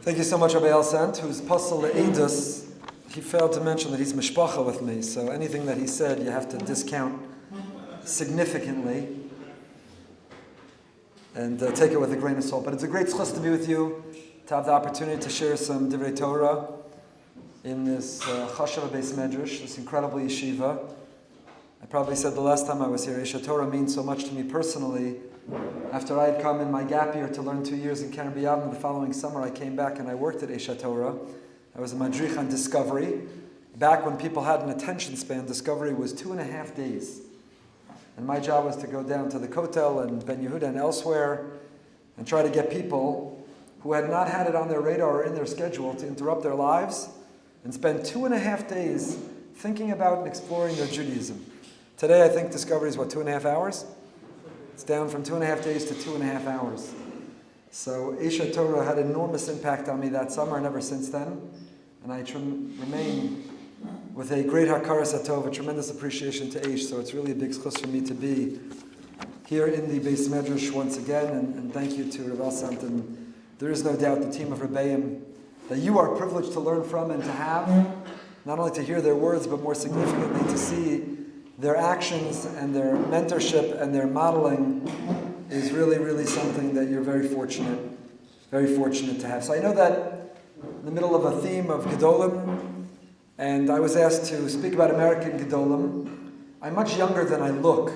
Thank you so much, Rabbi Elsant, who's Pasal Le'edus. He failed to mention that he's mishpacha with me, so anything that he said you have to discount significantly and take it with a grain of salt. But it's a great zchus to be with you, to have the opportunity to share some divrei Torah in this chashav beis medrash, this incredible yeshiva. I probably said the last time I was here, Aish Torah means so much to me personally. After I had come in my gap year to learn 2 years in Canterbury Yavne, the following summer I came back and I worked at Aish Torah. I was a madrich on Discovery. Back when people had an attention span, Discovery was 2.5 days. And my job was to go down to the Kotel and Ben Yehuda and elsewhere and try to get people who had not had it on their radar or in their schedule to interrupt their lives and spend 2.5 days thinking about and exploring their Judaism. Today I think Discovery is 2.5 hours? It's down from 2.5 days to 2.5 hours. So Aish Torah had enormous impact on me that summer and ever since then. And I remain with a great hakaras hatov, a tremendous appreciation to Aish. So it's really a big zchus for me to be here in the Beis Medrash once again. And thank you to Rav Elsant. And there is no doubt the team of Rebbeim that you are privileged to learn from and to have, not only to hear their words, but more significantly to see their actions and their mentorship and their modeling is really, really something that you're very fortunate to have. So I know that in the middle of a theme of Gedolim, and I was asked to speak about American Gedolim. I'm much younger than I look,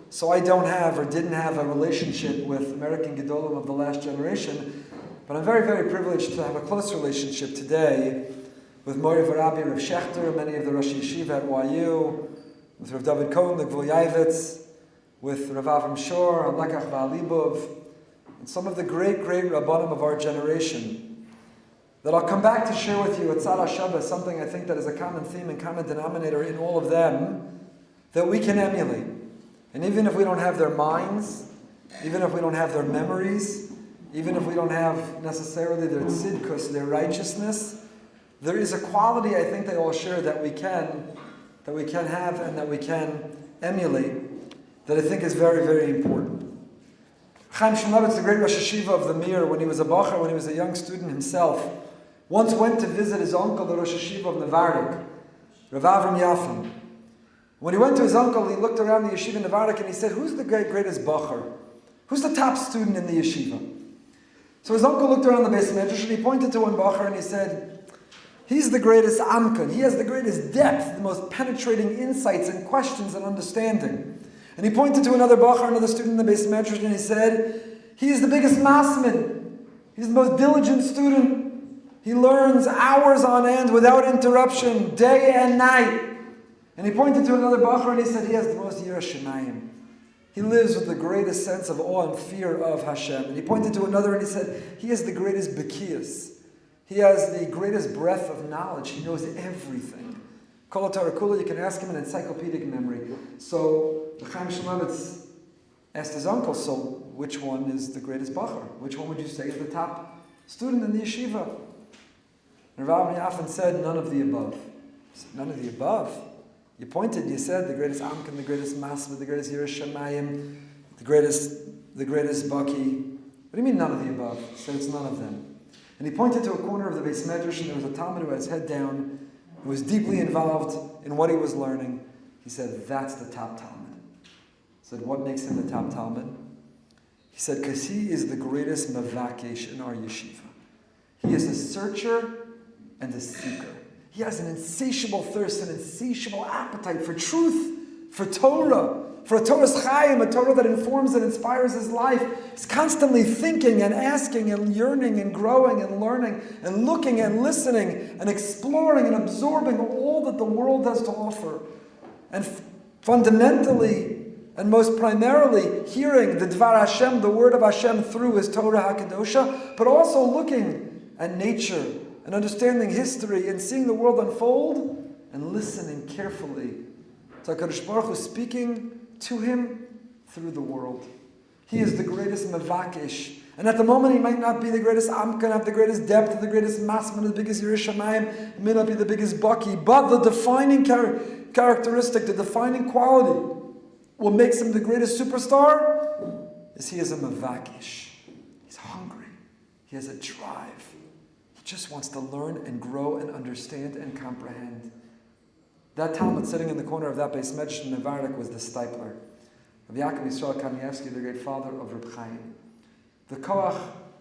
so I don't have or didn't have a relationship with American Gedolim of the last generation, but I'm very, very privileged to have a close relationship today with Mori Varabi, Rav Shechter, many of the Rosh Yeshiva at YU, with Rav David Cohen, the Gvolyevitz, with Rav Avram Shor, Lekach Va'alibov, and some of the great, great Rabbanim of our generation that I'll come back to share with you at Tzad HaShabbat, something I think that is a common theme and common denominator in all of them that we can emulate. And even if we don't have their minds, even if we don't have their memories, even if we don't have necessarily their tzidkus, their righteousness, there is a quality I think they all share that we can have and that we can emulate, that I think is very, very important. Chaim Shmulevitz, the great Rosh Yeshiva of the Mir, when he was a bacher, when he was a young student himself, once went to visit his uncle, the Rosh Yeshiva of Nevardik, Rav Avram Yafin. When he went to his uncle, he looked around the yeshiva in Nevardik and he said, "Who's the greatest bacher? Who's the top student in the yeshiva?" So his uncle looked around the Beis Medrash and he pointed to one bacher and he said, "He's the greatest amkan. He has the greatest depth, the most penetrating insights and questions and understanding." And he pointed to another bacher, another student in the Beis Medrash, and he said, "He is the biggest masmid. He's the most diligent student. He learns hours on end without interruption, day and night." And he pointed to another bacher and he said, "He has the most yirah shemayim. He lives with the greatest sense of awe and fear of Hashem." And he pointed to another and he said, "He has the greatest bekiyas. He has the greatest breadth of knowledge. He knows everything. Kol Torah Kula, you can ask him an encyclopedic memory." So the Chaim Shmulevitz asked his uncle, "So which one is the greatest bacher? Which one would you say is the top student in the yeshiva?" And Rav Yafin said, "None of the above." He said, "None of the above? You pointed, you said the greatest amkan, the greatest masva, the greatest yirah shemayim, the greatest baki. What do you mean none of the above?" He said, "It's none of them." And he pointed to a corner of the Beis Medrash, and there was a Talmud who had his head down, who was deeply involved in what he was learning. He said, "That's the top Talmud." He said, "What makes him the top Talmud?" He said, "Because he is the greatest mavakesh in our yeshiva. He is a searcher and a seeker. He has an insatiable thirst, an insatiable appetite for truth, for Torah, for a Torah's chayim, a Torah that informs and inspires his life. He's constantly thinking and asking and yearning and growing and learning and looking and listening and exploring and absorbing all that the world has to offer. And fundamentally and most primarily hearing the Dvar Hashem, the word of Hashem through his Torah HaKadosha, but also looking at nature and understanding history and seeing the world unfold and listening carefully to HaKadosh Baruch Hu speaking to him through the world. He is the greatest mavakesh. And at the moment he might not be the greatest amkan, have the greatest depth, the greatest masman, the biggest yirah shemayim, he may not be the biggest baki, but the defining characteristic, the defining quality, what makes him the greatest superstar, is he is a mavakesh. He's hungry. He has a drive. just wants to learn and grow and understand and comprehend. That Talmud sitting in the corner of that Beis Medrash in Nevardik was the Stipler. Rabbi Yaakov Yisrael Kanievsky, the great father of Reb Chaim. The Koach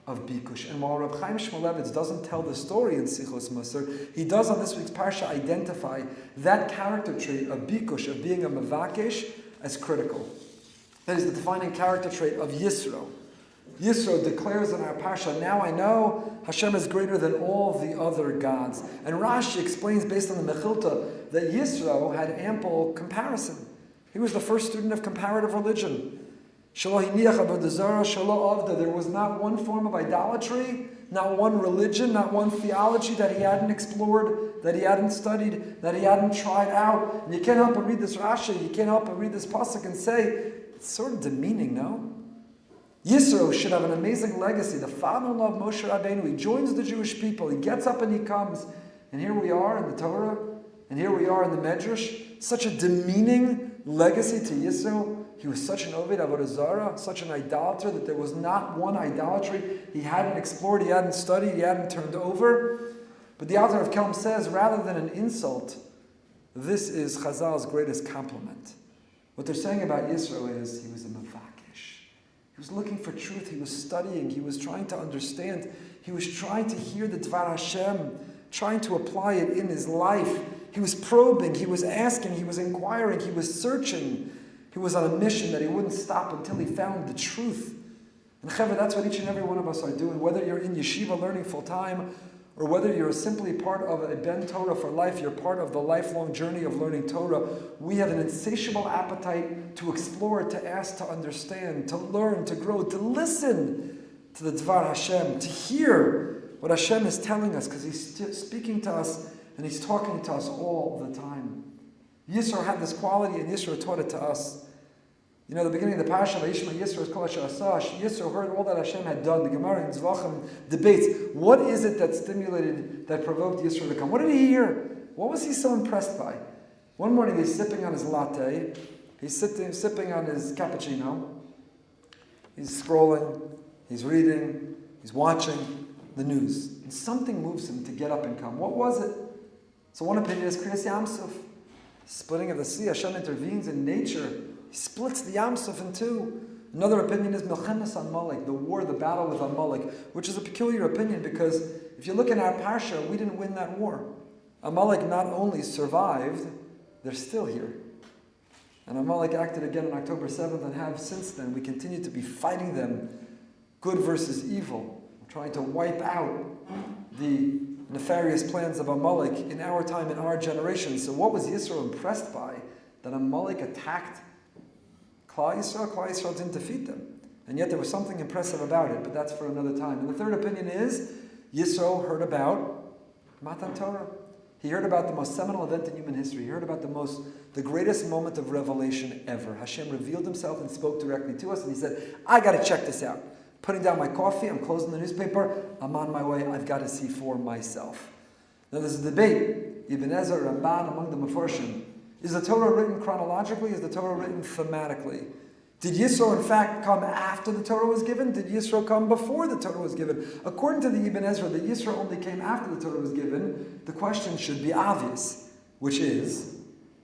of Bikush. And while Reb Chaim Shmulevitz doesn't tell the story in Sichos Musar, he does on this week's Parsha identify that character trait of Bikush, of being a Mavakesh, as critical. That is the defining character trait of Yisro. Yisro declares in our Parsha, now I know Hashem is greater than all the other gods. And Rashi explains based on the Mechilta that Yisro had ample comparison. He was the first student of comparative religion. There was not one form of idolatry, not one religion, not one theology that he hadn't explored, that he hadn't studied, that he hadn't tried out. And you can't help but read this Rashi, you can't help but read this pasuk and say, it's sort of demeaning, no? Yisro should have an amazing legacy. The father-in-law of Moshe Rabbeinu, he joins the Jewish people, he gets up and he comes. And here we are in the Torah, and here we are in the Medrash. Such a demeaning legacy to Yisro. He was such an Ovid Avodah Zarah, such an idolater, that there was not one idolatry he hadn't explored, he hadn't studied, he hadn't turned over. But the author of Kelm says, rather than an insult, this is Chazal's greatest compliment. What they're saying about Yisro is, he was a Mavakesh. He was looking for truth, he was studying, he was trying to understand, he was trying to hear the Dvar Hashem, trying to apply it in his life. He was probing, he was asking, he was inquiring, he was searching. He was on a mission that he wouldn't stop until he found the truth. And Chevra, that's what each and every one of us are doing. Whether you're in Yeshiva learning full time, or whether you're simply part of a Ben Torah for life, you're part of the lifelong journey of learning Torah, we have an insatiable appetite to explore, to ask, to understand, to learn, to grow, to listen to the Dvar Hashem, to hear what Hashem is telling us, because He's speaking to us and He's talking to us all the time. Yisro had this quality, and Yisro taught it to us. You know, the beginning of the Parsha, Yisro heard all that Hashem had done. The Gemara in Zvachim debates, what is it that stimulated, that provoked Yisro to come? What did he hear? What was he so impressed by? One morning he's sipping on his latte, he's sipping on his cappuccino, he's scrolling, he's reading, he's watching the news. And something moves him to get up and come. What was it? So one opinion is Kriyas Yamsuf. Splitting of the sea, Hashem intervenes in nature. He splits the Yam Suf in two. Another opinion is Milchemes Amalek, the war, the battle with Amalek, which is a peculiar opinion because if you look in our Parsha, we didn't win that war. Amalek not only survived, they're still here. And Amalek acted again on October 7th and have since then. We continue to be fighting them, good versus evil, trying to wipe out the nefarious plans of Amalek in our time, in our generation. So what was Yisro impressed by? That Amalek attacked Klal Yisrael. Klal Yisrael didn't defeat them. And yet there was something impressive about it, but that's for another time. And the third opinion is, Yisro heard about Matan Torah. He heard about the most seminal event in human history. He heard about the greatest moment of revelation ever. Hashem revealed himself and spoke directly to us, and he said, I got to check this out. Putting down my coffee, I'm closing the newspaper, I'm on my way, I've got to see for myself. Now there's a debate, Ibn Ezra, Ramban, among the Mefarshim. Is the Torah written chronologically? Is the Torah written thematically? Did Yisro in fact come after the Torah was given? Did Yisro come before the Torah was given? According to the Ibn Ezra, that Yisro only came after the Torah was given, the question should be obvious, which is,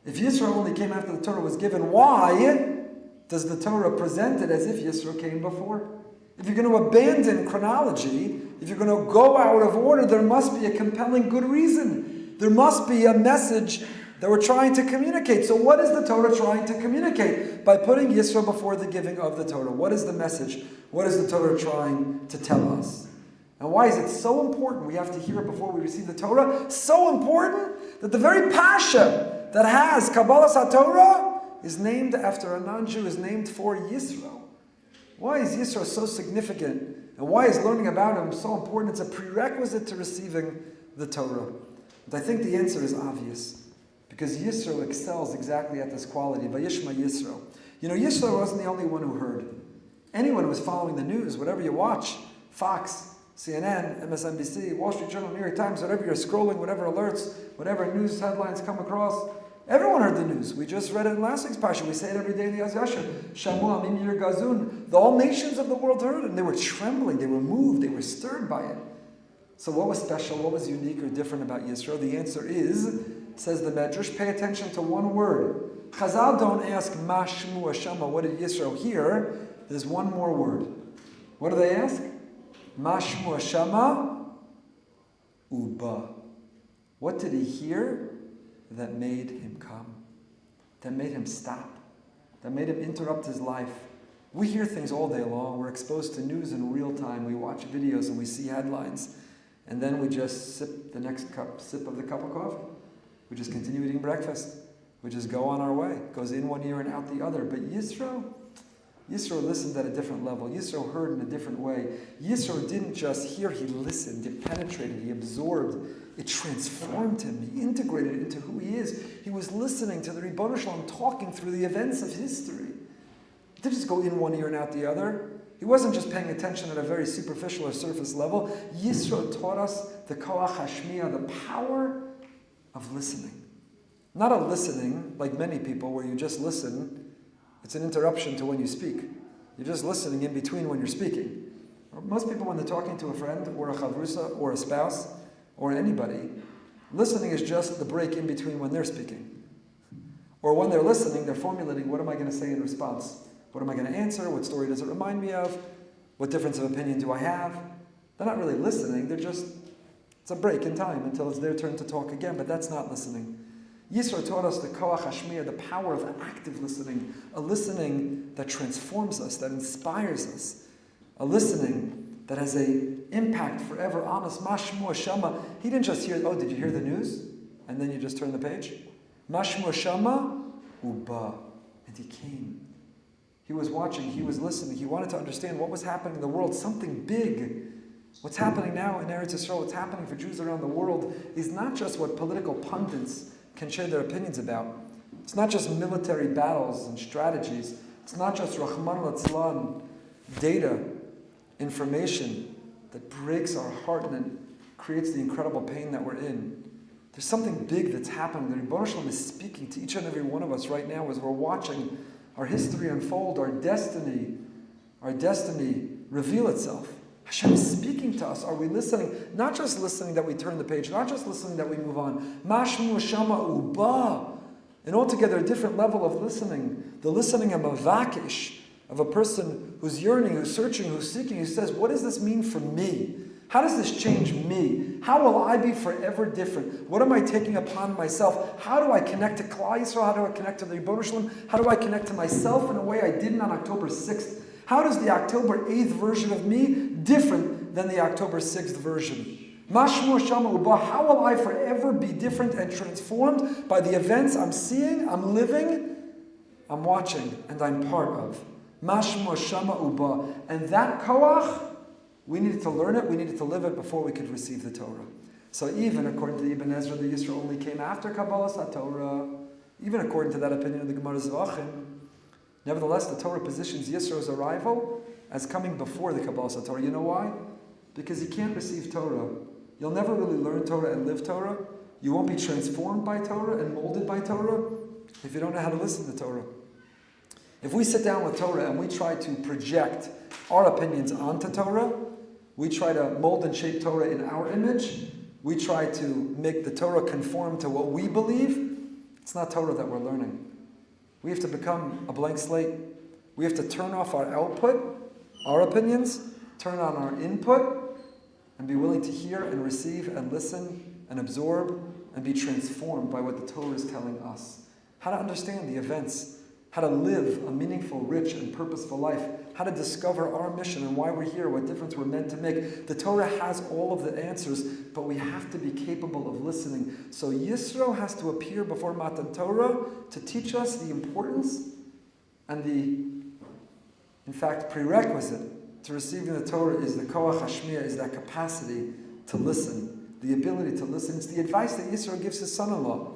if Yisro only came after the Torah was given, why does the Torah present it as if Yisro came before? If you're going to abandon chronology, if you're going to go out of order, there must be a compelling good reason. There must be a message that we're trying to communicate. So what is the Torah trying to communicate? By putting Yisro before the giving of the Torah. What is the message? What is the Torah trying to tell us? And why is it so important we have to hear it before we receive the Torah? So important that the very Pasha that has Kabbalas HaTorah is named after a non-Jew, is named for Yisro. Why is Yisro so significant? And why is learning about him so important? It's a prerequisite to receiving the Torah. And I think the answer is obvious. Because Yisro excels exactly at this quality. Vayishma Yisro. You know, Yisro wasn't the only one who heard. Anyone who was following the news, whatever you watch, Fox, CNN, MSNBC, Wall Street Journal, New York Times, whatever you're scrolling, whatever alerts, whatever news headlines come across, everyone heard the news. We just read it in last week's Parsha. We say it every day in the Az Yashar. Shamu Amim Yir Gazun. The all nations of the world heard it, and they were trembling, they were moved, they were stirred by it. So what was special, what was unique or different about Yisro? The answer is, says the Medrash, pay attention to one word. Chazal don't ask, Ma Shmu Hashama, what did Yisro hear? There's one more word. What do they ask? Ma Shmu Hashama Uba. What did he hear that made him come? That made him stop? That made him interrupt his life? We hear things all day long. We're exposed to news in real time. We watch videos and we see headlines. And then we just sip the next sip of the cup of coffee. We just continue eating breakfast. We just go on our way. It goes in one ear and out the other. But Yisro listened at a different level. Yisro heard in a different way. Yisro didn't just hear, he listened. It penetrated, he absorbed. It transformed him. He integrated it into who he is. He was listening to the Ribono Shalom talking through the events of history. He didn't just go in one ear and out the other. He wasn't just paying attention at a very superficial or surface level. Yisro taught us the koach hashmiya, the power of listening. Not a listening, like many people, where you just listen. It's an interruption to when you speak. You're just listening in between when you're speaking. Most people, when they're talking to a friend, or a chavrusa, or a spouse, or anybody, listening is just the break in between when they're speaking. Or when they're listening, they're formulating, what am I going to say in response? What am I going to answer? What story does it remind me of? What difference of opinion do I have? They're not really listening. It's a break in time until it's their turn to talk again, but that's not listening. Yisro taught us the koach hashmiya, the power of active listening, a listening that transforms us, that inspires us, a listening that has an impact forever on us. Mashmu Hashama. He didn't just hear, oh, did you hear the news? And then you just turn the page. Mashmu Hashama Uba. And he came. He was watching, he was listening, he wanted to understand what was happening in the world, something big. What's happening now in Eretz Yisrael, what's happening for Jews around the world, is not just what political pundits can share their opinions about. It's not just military battles and strategies. It's not just Rahman al-Atzlan, data, information that breaks our heart and then creates the incredible pain that we're in. There's something big that's happening. The Ribono Shalom is speaking to each and every one of us right now as we're watching our history unfold, our destiny reveal itself. Hashem is speaking to us. Are we listening? Not just listening that we turn the page, not just listening that we move on. Mashmu Shama Uba. An altogether different level of listening. The listening of mavakish, of a person who's yearning, who's searching, who's seeking, who says, what does this mean for me? How does this change me? How will I be forever different? What am I taking upon myself? How do I connect to Klal Yisrael? How do I connect to the Ribono Shalom? How do I connect to myself in a way I didn't on October 6th? How does the October 8th version of me different than the October 6th version? Mashmu Shama Uba, how will I forever be different and transformed by the events I'm seeing, I'm living, I'm watching, and I'm part of? Mashmu Shama Uba. And that koach, we needed to learn it, we needed to live it before we could receive the Torah. So even according to Ibn Ezra, the Yisro only came after Kabbalas HaTorah. Even according to that opinion of the Gemara Zvachim, nevertheless, the Torah positions Yisro's arrival as coming before the Kabbalas HaTorah. You know why? Because you can't receive Torah. You'll never really learn Torah and live Torah. You won't be transformed by Torah and molded by Torah if you don't know how to listen to Torah. If we sit down with Torah and we try to project our opinions onto Torah, we try to mold and shape Torah in our image, we try to make the Torah conform to what we believe, it's not Torah that we're learning. We have to become a blank slate. We have to turn off our output, our opinions, turn on our input, and be willing to hear and receive and listen and absorb and be transformed by what the Torah is telling us. How to understand the events, how to live a meaningful, rich, and purposeful life, how to discover our mission and why we're here, what difference we're meant to make. The Torah has all of the answers, but we have to be capable of listening. So Yisro has to appear before Matan Torah to teach us the importance and in fact, prerequisite to receiving the Torah is the koach hashmiya, is that capacity to listen, the ability to listen. It's the advice that Yisro gives his son-in-law.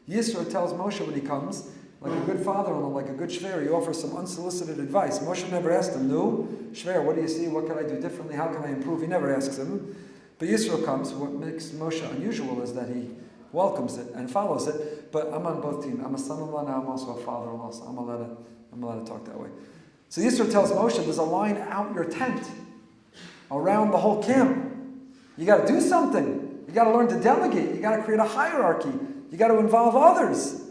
Yisro tells Moshe when he comes, like a good father-in-law, like a good shver, he offers some unsolicited advice. Moshe never asked him, no, shver, what do you see? What can I do differently? How can I improve? He never asks him. But Yisro comes. What makes Moshe unusual is that he welcomes it and follows it. But I'm on both teams. I'm a son-in-law now, I'm also a father-in-law, so I'm allowed to talk that way. So Yisro tells Moshe, there's a line out your tent, around the whole camp. You got to do something. You got to learn to delegate. You got to create a hierarchy. You got to involve others.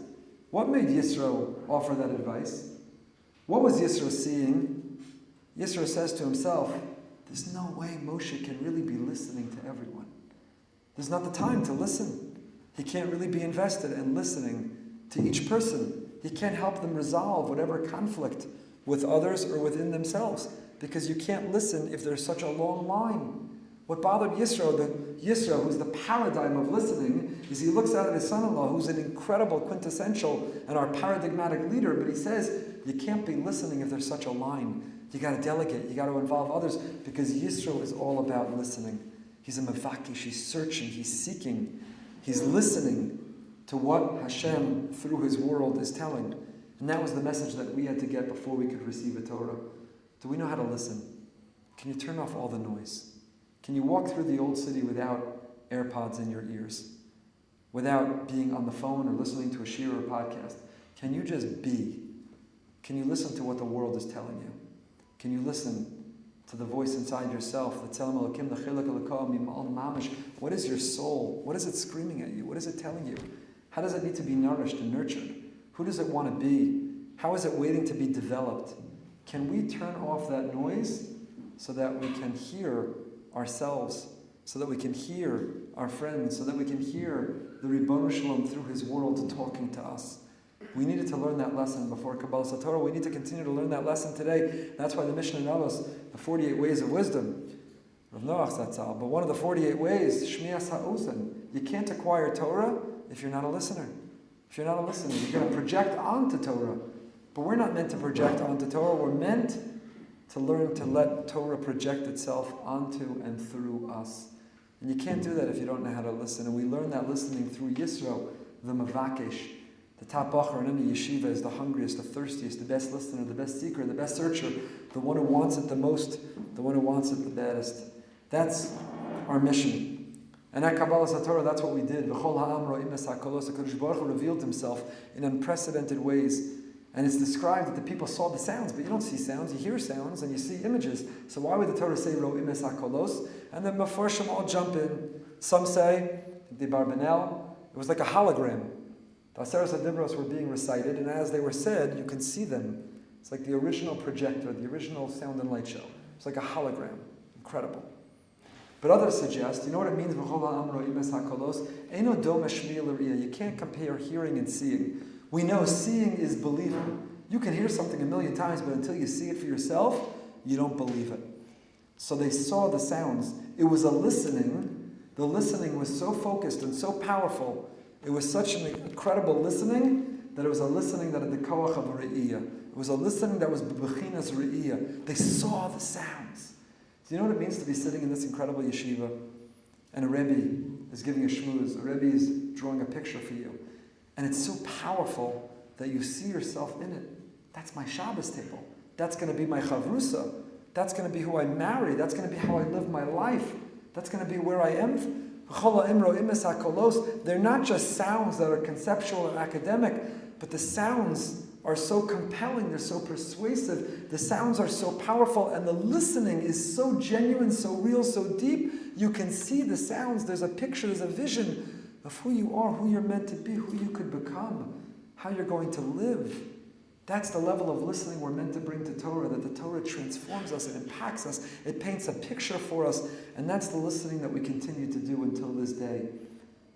What made Yisro offer that advice? What was Yisro seeing? Yisro says to himself, there's no way Moshe can really be listening to everyone. There's not the time to listen. He can't really be invested in listening to each person. He can't help them resolve whatever conflict with others or within themselves, because you can't listen if there's such a long line. What bothered Yisro, who's the paradigm of listening, is he looks out at his son-in-law, who's an incredible, quintessential, and our paradigmatic leader, but he says, you can't be listening if there's such a line. You got to delegate, you got to involve others, because Yisro is all about listening. He's a mevakish, he's searching, he's seeking, he's listening to what Hashem, through his world, is telling. And that was the message that we had to get before we could receive a Torah. Do we know how to listen? Can you turn off all the noise? Can you walk through the old city without AirPods in your ears? Without being on the phone or listening to a shir or a podcast? Can you just be? Can you listen to what the world is telling you? Can you listen to the voice inside yourself? What is your soul? What is it screaming at you? What is it telling you? How does it need to be nourished and nurtured? Who does it want to be? How is it waiting to be developed? Can we turn off that noise so that we can hear ourselves, so that we can hear our friends, so that we can hear the Ribono Shalom through his world talking to us? We needed to learn that lesson before Kabbalas Torah. We need to continue to learn that lesson today. That's why the Mishnah Navos, the 48 ways of wisdom, Rav Noach Zatzal, but one of the 48 ways, Shmias HaOzen. You can't acquire Torah if you're not a listener. If you're not a listener, you're going to project onto Torah. But we're not meant to project onto Torah. We're meant to learn to let Torah project itself onto and through us. And you can't do that if you don't know how to listen. And we learn that listening through Yisro, the Mavakesh. The top bacher in any yeshiva is the hungriest, the thirstiest, the best listener, the best seeker, the best searcher, the one who wants it the most, the one who wants it the baddest. That's our mission. And at Kabbalas Torah, that's what we did. V'chol ha'am ro'im es ha'kolos. HaKadosh Baruch Hu revealed himself in unprecedented ways. And it's described that the people saw the sounds, but you don't see sounds, you hear sounds, and you see images. So why would the Torah say ro'im es ha'kolos? And then Meforshim all jump in. Some say, the Barbanel, it was like a hologram. The Aseres HaDibros were being recited, and as they were said, you can see them. It's like the original projector, the original sound and light show. It's like a hologram. Incredible. But others suggest, you know what it means? You can't compare hearing and seeing. We know seeing is believing. You can hear something a million times, but until you see it for yourself, you don't believe it. So they saw the sounds. It was a listening. The listening was so focused and so powerful. It was such an incredible listening that it was a listening that had the koach of re'iyah. It was a listening that was b'bechinas re'iyah. They saw the sounds. Do you know what it means to be sitting in this incredible yeshiva and a Rebbe is giving a shmooze, a Rebbe is drawing a picture for you, and it's so powerful that you see yourself in it? That's my Shabbos table. That's going to be my chavrusa. That's going to be who I marry. That's going to be how I live my life. That's going to be where I am. They're not just sounds that are conceptual and academic, but the sounds are so compelling, they're so persuasive, the sounds are so powerful, and the listening is so genuine, so real, so deep. You can see the sounds, there's a picture, there's a vision of who you are, who you're meant to be, who you could become, how you're going to live. That's the level of listening we're meant to bring to Torah, that the Torah transforms us, it impacts us, it paints a picture for us, and that's the listening that we continue to do until this day.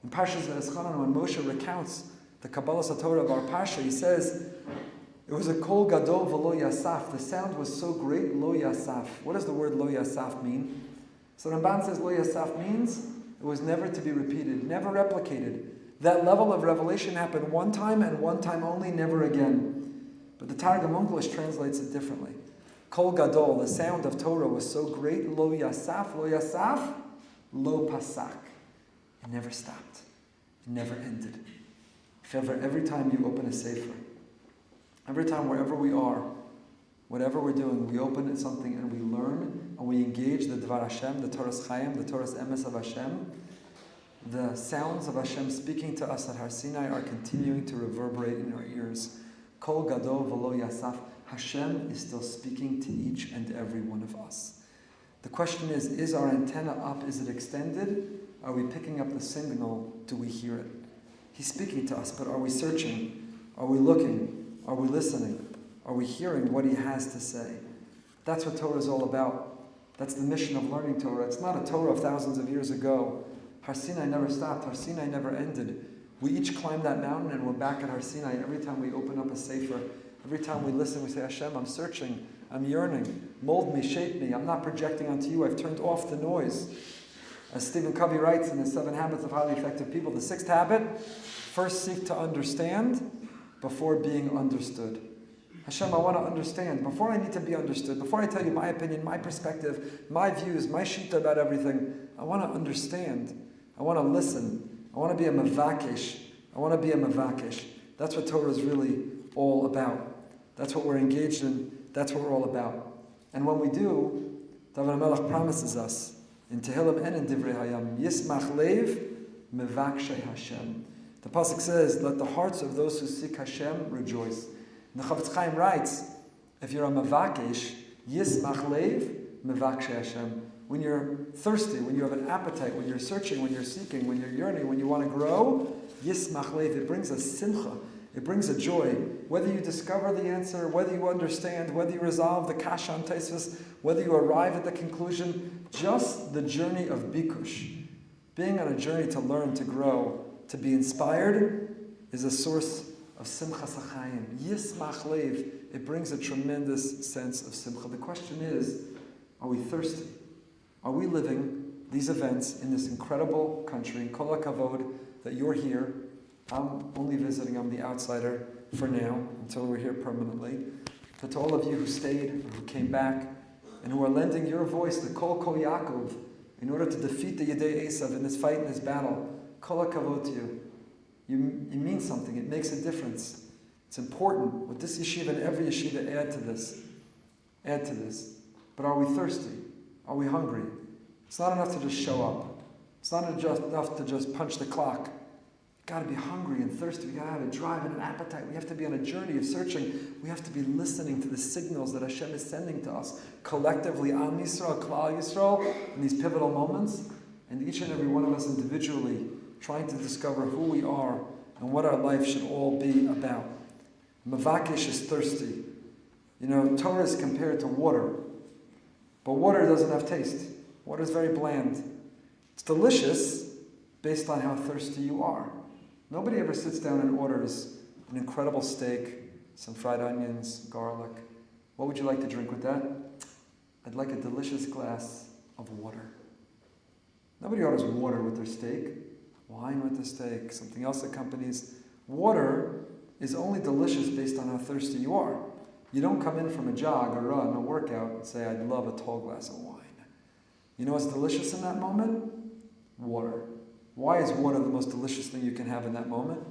In Parshas V'eschanan, when Moshe recounts the Kabbalas Torah of our Parsha, he says, it was a kol gadol v'lo yasaf. The sound was so great, lo yasaf. What does the word lo yasaf mean? So Ramban says lo yasaf means it was never to be repeated, never replicated. That level of revelation happened one time and one time only, never again. But the Targum Onkelos translates it differently. Kol gadol, the sound of Torah was so great, lo yasaf, lo pasak. It never stopped. It never ended. Every time you open a sefer, every time wherever we are, whatever we're doing, we open something and we learn and we engage the Dvar Hashem, the Torah's Chaim, the Torah's Emes of Hashem. The sounds of Hashem speaking to us at Har Sinai are continuing to reverberate in our ears. Kol gadol v'lo yasaf. Hashem is still speaking to each and every one of us. The question is our antenna up? Is it extended? Are we picking up the signal? Do we hear it? He's speaking to us, but are we searching? Are we looking? Are we listening? Are we hearing what he has to say? That's what Torah is all about. That's the mission of learning Torah. It's not a Torah of thousands of years ago. Har Sinai never stopped. Har Sinai never ended. We each climb that mountain and we're back at Har Sinai. Every time we open up a sefer, every time we listen, we say, Hashem, I'm searching, I'm yearning. Mold me, shape me. I'm not projecting onto you. I've turned off the noise. As Stephen Covey writes in his 7 Habits of Highly Effective People, the 6th habit, first seek to understand before being understood. Hashem, I want to understand. Before I need to be understood, before I tell you my opinion, my perspective, my views, my shita about everything, I want to understand. I want to listen. I want to be a mavakesh. I want to be a mavakesh. That's what Torah is really all about. That's what we're engaged in. That's what we're all about. And when we do, David HaMelech promises us, in Tehillim and in Divrei Hayam, Yismach Lev Mevakshay Hashem. The pasuk says, let the hearts of those who seek Hashem rejoice. And the Chavetz Chaim writes, if you're a Mavakesh, Yismach Lev Mevakshay Hashem. When you're thirsty, when you have an appetite, when you're searching, when you're seeking, when you're yearning, when you want to grow, Yismach Lev, it brings a simcha, it brings a joy. Whether you discover the answer, whether you understand, whether you resolve the kasha on Tosfos, whether you arrive at the conclusion, just the journey of bikush, being on a journey to learn, to grow, to be inspired, is a source of simcha sachayim. Yismach Lev, it brings a tremendous sense of simcha. The question is, are we thirsty? Are we living these events in this incredible country, kol hakavod, that you're here? I'm only visiting, I'm the outsider for now, until we're here permanently. But to all of you who stayed, who came back, and who are lending your voice, the Kol Yaakov, in order to defeat the Yedei Esav in this fight, in this battle, kol hakavod to you. You mean something, it makes a difference. It's important. With this yeshiva and every yeshiva, add to this. Add to this. But are we thirsty? Are we hungry? It's not enough to just show up. It's not enough to just punch the clock. We've got to be hungry and thirsty. We've got to have a drive and an appetite. We have to be on a journey of searching. We have to be listening to the signals that Hashem is sending to us collectively, Am Yisro, Klal Yisro, in these pivotal moments, and each and every one of us individually trying to discover who we are and what our life should all be about. Mavakesh is thirsty. You know, Torah is compared to water. But water doesn't have taste. Water is very bland. It's delicious based on how thirsty you are. Nobody ever sits down and orders an incredible steak, some fried onions, garlic. What would you like to drink with that? I'd like a delicious glass of water. Nobody orders water with their steak, wine with the steak, something else accompanies. Water is only delicious based on how thirsty you are. You don't come in from a jog, a run, a workout, and say, I'd love a tall glass of wine. You know what's delicious in that moment? Water. Why is water the most delicious thing you can have in that moment?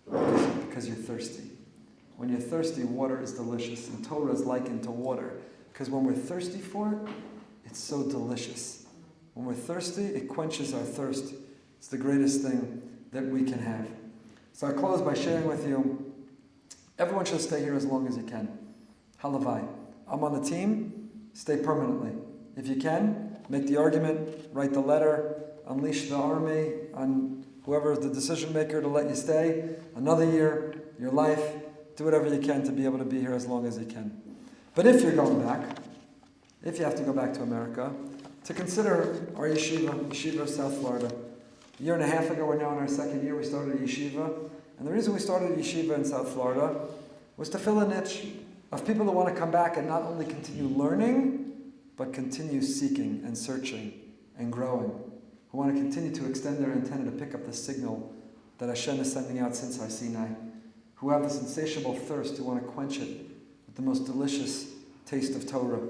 Because you're thirsty. When you're thirsty, water is delicious. And Torah is likened to water. Because when we're thirsty for it, it's so delicious. When we're thirsty, it quenches our thirst. It's the greatest thing that we can have. So I close by sharing with you, everyone should stay here as long as you can. Halavai. I'm on the team, stay permanently. If you can, make the argument, write the letter, unleash the army on whoever is the decision maker to let you stay. Another year, your life, do whatever you can to be able to be here as long as you can. But if you're going back, if you have to go back to America, to consider our Yeshiva of South Florida. A year and a half ago, we're now in our second year, we started a Yeshiva. And the reason we started a Yeshiva in South Florida was to fill a niche of people that want to come back and not only continue learning, but continue seeking and searching and growing. Who want to continue to extend their antenna to pick up the signal that Hashem is sending out since Har Sinai. Who have this insatiable thirst, who want to quench it with the most delicious taste of Torah.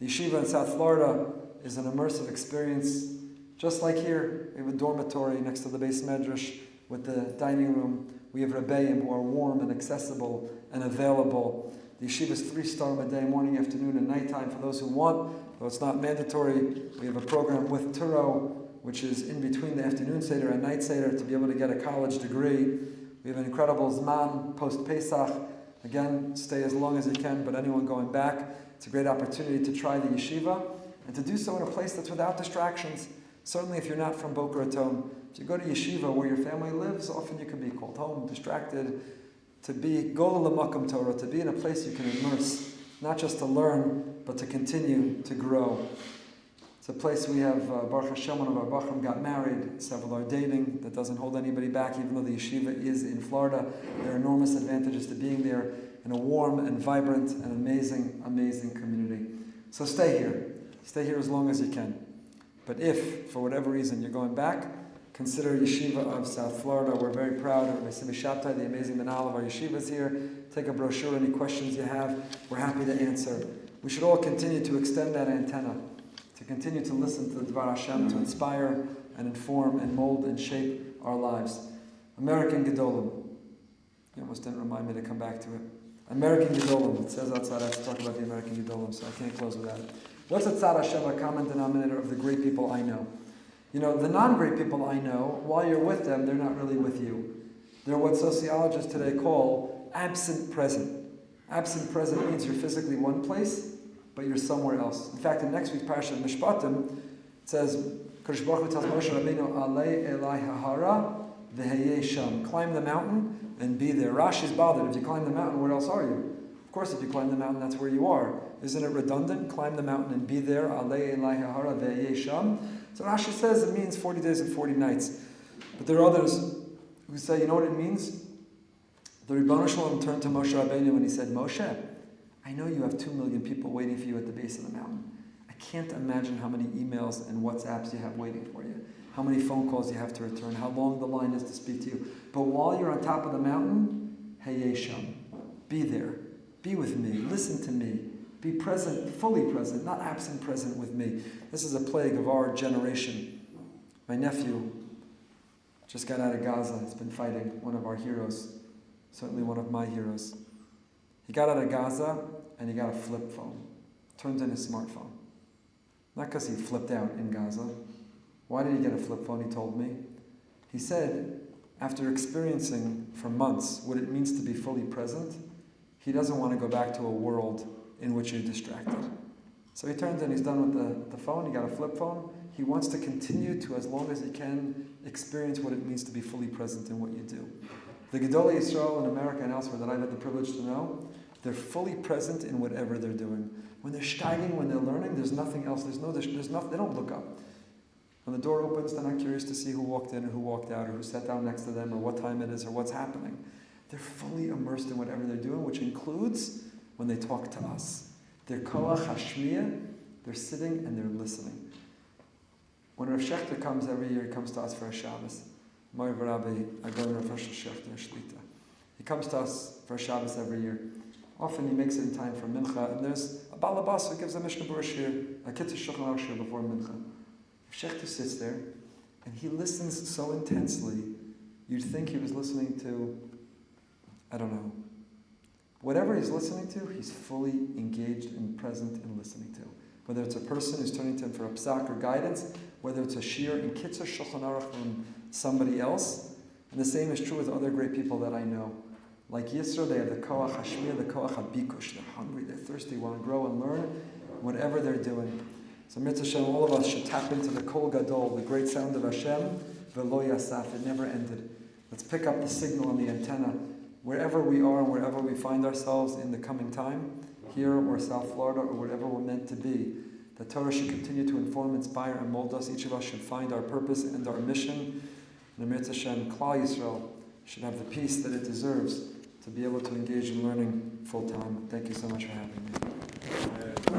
The Yeshiva in South Florida is an immersive experience. Just like here, we have a dormitory next to the Beis Medrash with the dining room. We have Rebbeim who are warm and accessible and available. The Yeshiva is 3-star a day, morning, afternoon, and nighttime for those who want, though it's not mandatory. We have a program with Torah, which is in between the afternoon Seder and night Seder to be able to get a college degree. We have an incredible Zman post-Pesach. Again, stay as long as you can, but anyone going back, it's a great opportunity to try the Yeshiva. and to do so in a place that's without distractions. Certainly if you're not from Boca Raton, if you go to Yeshiva where your family lives, often you can be called home, distracted. To be Gedolim Makam Torah, to be in a place you can immerse, not just to learn, but to continue to grow. It's a place we have, Baruch Hashem, one of our Bachram got married, several are dating. That doesn't hold anybody back, even though the yeshiva is in Florida. There are enormous advantages to being there in a warm and vibrant and amazing, amazing community. So stay here. Stay here as long as you can. But if, for whatever reason, you're going back, consider Yeshiva of South Florida. We're very proud of Rabbi Shabtai, the amazing manal of our yeshivas here. Take a brochure, any questions you have, we're happy to answer. We should all continue to extend that antenna, to continue to listen to the Dvar Hashem, to inspire and inform and mold and shape our lives. American Gedolim. You almost didn't remind me to come back to it. American Gedolim. It says outside I have to talk about the American Gedolim, so I can't close without it. What's a Tzad Hashem, a common denominator of the great people I know? You know, the non-great people I know, while you're with them, they're not really with you. They're what sociologists today call absent-present. Absent-present means you're physically one place, but you're somewhere else. In fact, in next week's parasha Mishpatim, it says, Kadosh Baruch Hu tells Moshe Rabbeinu, Alei Elai Hahara v'heyei sham. Climb the mountain and be there. Rashi's bothered. If you climb the mountain, where else are you? Of course, if you climb the mountain, that's where you are. Isn't it redundant? Climb the mountain and be there. Alei Elai Hahara v'heyei sham. So Rashi says it means 40 days and 40 nights. But there are others who say, you know what it means? The Ribono Shalom turned to Moshe Rabbeinu and he said, Moshe, I know you have 2 million people waiting for you at the base of the mountain. I can't imagine how many emails and WhatsApps you have waiting for you, how many phone calls you have to return, how long the line is to speak to you. But while you're on top of the mountain, Hayei Sham, be there, be with me, listen to me, be present, fully present, not absent present with me. This is a plague of our generation. My nephew just got out of Gaza, he's been fighting, one of our heroes, certainly one of my heroes. He got out of Gaza and he got a flip phone. Turned in his smartphone. Not because he flipped out in Gaza. Why did he get a flip phone, he told me? He said, after experiencing for months what it means to be fully present, he doesn't want to go back to a world in which you're distracted. So he turns in, he's done with the phone, he got a flip phone. He wants to continue to, as long as he can, experience what it means to be fully present in what you do. The Gedolim Yisro in America and elsewhere that I've had the privilege to know, they're fully present in whatever they're doing. When they're steiging, when they're learning, there's nothing else. There's nothing. They don't look up. When the door opens, they're not curious to see who walked in or who walked out or who sat down next to them or what time it is or what's happening. They're fully immersed in whatever they're doing, which includes when they talk to us. They're koach hashmiya. They're sitting and they're listening. When Rav Shechter comes every year, he comes to us for a Shabbos. He comes to us for Shabbos every year. Often he makes it in time for Mincha, and there's a balabas who gives a Mishnah Berurah shir, a Kitzur Shulchan Aruch shir before Mincha. Shechter sits there, and he listens so intensely, you'd think he was listening to, I don't know. Whatever he's listening to, he's fully engaged and present in listening to. Whether it's a person who's turning to him for a psak or guidance, whether it's a shir in Kitzur Shulchan Aruch from somebody else, and the same is true with other great people that I know. Like Yisro, they have the koach hashmir, the koach habikush. They're hungry, they're thirsty, want to grow and learn whatever they're doing. So Mitzvah Hashem, all of us should tap into the kol gadol, the great sound of Hashem, velo yasaf. It never ended. Let's pick up the signal on the antenna wherever we are and wherever we find ourselves in the coming time, here or South Florida or wherever we're meant to be. The Torah should continue to inform, inspire, and mold us. Each of us should find our purpose and our mission. And the Mitzvah Hashem, Klal Yisrael, should have the peace that it deserves to be able to engage in learning full time. Thank you so much for having me.